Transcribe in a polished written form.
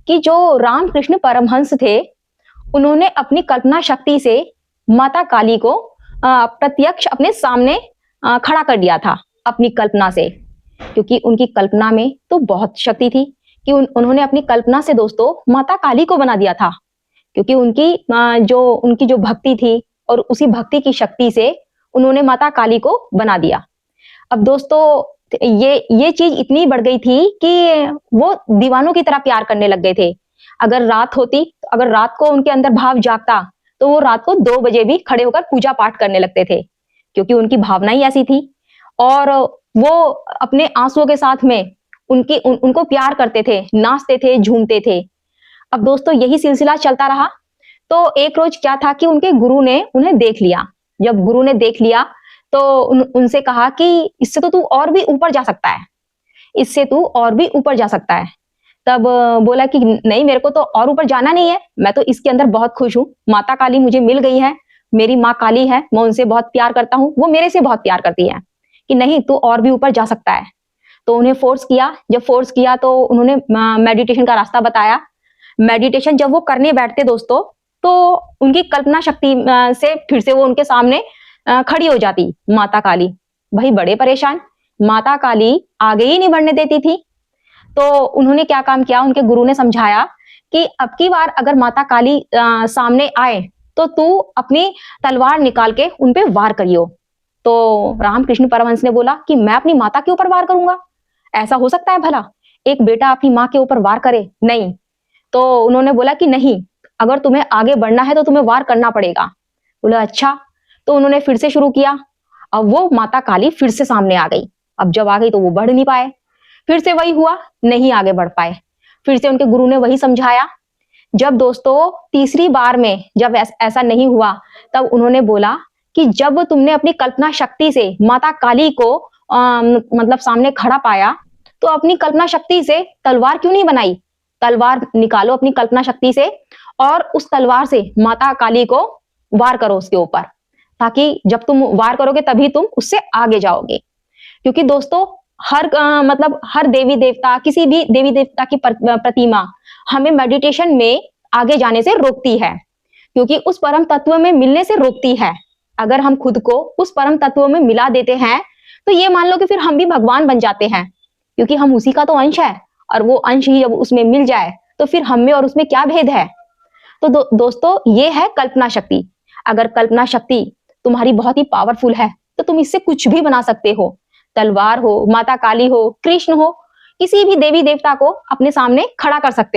कि जो रामकृष्ण परमहंस थे, उन्होंने अपनी कल्पना शक्ति से माता काली को प्रत्यक्ष अपने सामने खड़ा कर दिया था अपनी कल्पना से। क्योंकि उनकी कल्पना में तो बहुत शक्ति थी कि उन्होंने अपनी कल्पना से दोस्तों माता काली को बना दिया था। क्योंकि उनकी जो भक्ति थी और उसी भक्ति की शक्ति से उन्होंने माता काली को बना दिया। अब दोस्तों ये चीज इतनी बढ़ गई थी कि वो दीवानों की तरह प्यार करने लग गए थे। अगर रात को उनके अंदर भाव जागता तो वो रात को 2 बजे भी खड़े होकर पूजा पाठ करने लगते थे, क्योंकि उनकी भावना ही ऐसी थी। और वो अपने आंसुओं के साथ में उनको प्यार करते थे, नाचते थे, झूमते थे। अब दोस्तों यही सिलसिला चलता रहा। तो एक रोज क्या था कि उनके गुरु ने उन्हें देख लिया। जब गुरु ने देख लिया तो उनसे कहा कि इससे तो तू और भी ऊपर जा सकता है, इससे तू और भी ऊपर जा सकता है। तब बोला कि नहीं, मेरे को तो और ऊपर जाना नहीं है, मैं तो इसके अंदर बहुत खुश हूँ। माता काली मुझे मिल गई है, मेरी माँ काली है, मैं उनसे बहुत प्यार करता हूँ, वो मेरे से बहुत प्यार करती है, कि नहीं तू और भी ऊपर जा सकता है। तो उन्हें फोर्स किया। जब फोर्स किया तो उन्होंने मेडिटेशन का रास्ता बताया। मेडिटेशन जब वो करने बैठते दोस्तों, तो उनकी कल्पना शक्ति से फिर से वो उनके सामने खड़ी हो जाती माता काली। भाई बड़े परेशान, माता काली आगे ही नहीं बढ़ने देती थी। तो उन्होंने क्या काम किया, उनके गुरु ने समझाया कि अब की बार अगर माता काली सामने आए तो तू अपनी तलवार निकाल के उनपे वार करियो। तो रामकृष्ण परमहंस ने बोला कि मैं अपनी माता के ऊपर वार करूंगा? ऐसा हो सकता है भला, एक बेटा अपनी माँ के ऊपर वार करे? नहीं। तो उन्होंने बोला कि नहीं, अगर तुम्हें आगे बढ़ना है तो तुम्हें वार करना पड़ेगा। बोला अच्छा। तो उन्होंने फिर से शुरू किया। अब वो माता काली फिर से सामने आ गई। अब जब आ गई तो वो बढ़ नहीं पाए, फिर से वही हुआ, नहीं आगे बढ़ पाए। फिर से उनके गुरु ने वही समझाया। जब दोस्तों तीसरी बार में जब ऐसा नहीं हुआ, तब उन्होंने बोला कि जब तुमने अपनी कल्पना शक्ति से माता काली को मतलब सामने खड़ा पाया, तो अपनी कल्पना शक्ति से तलवार क्यों नहीं बनाई? तलवार निकालो अपनी कल्पना शक्ति से और उस तलवार से माता काली को वार करो उसके ऊपर, ताकि जब तुम वार करोगे तभी तुम उससे आगे जाओगे। क्योंकि दोस्तों हर देवी देवता, किसी भी देवी देवता की प्रतिमा हमें मेडिटेशन में आगे जाने से रोकती है, क्योंकि उस परम तत्व में मिलने से रोकती है। अगर हम खुद को उस परम तत्व में मिला देते हैं तो ये मान लो कि फिर हम भी भगवान बन जाते हैं, क्योंकि हम उसी का तो अंश है। और वो अंश ही जब उसमें मिल जाए तो फिर हम में और उसमें क्या भेद है? तो दोस्तों ये है कल्पना शक्ति। अगर कल्पना शक्ति तुम्हारी बहुत ही पावरफुल है तो तुम इससे कुछ भी बना सकते हो। तलवार हो, माता काली हो, कृष्ण हो, किसी भी देवी देवता को अपने सामने खड़ा कर सकते हो।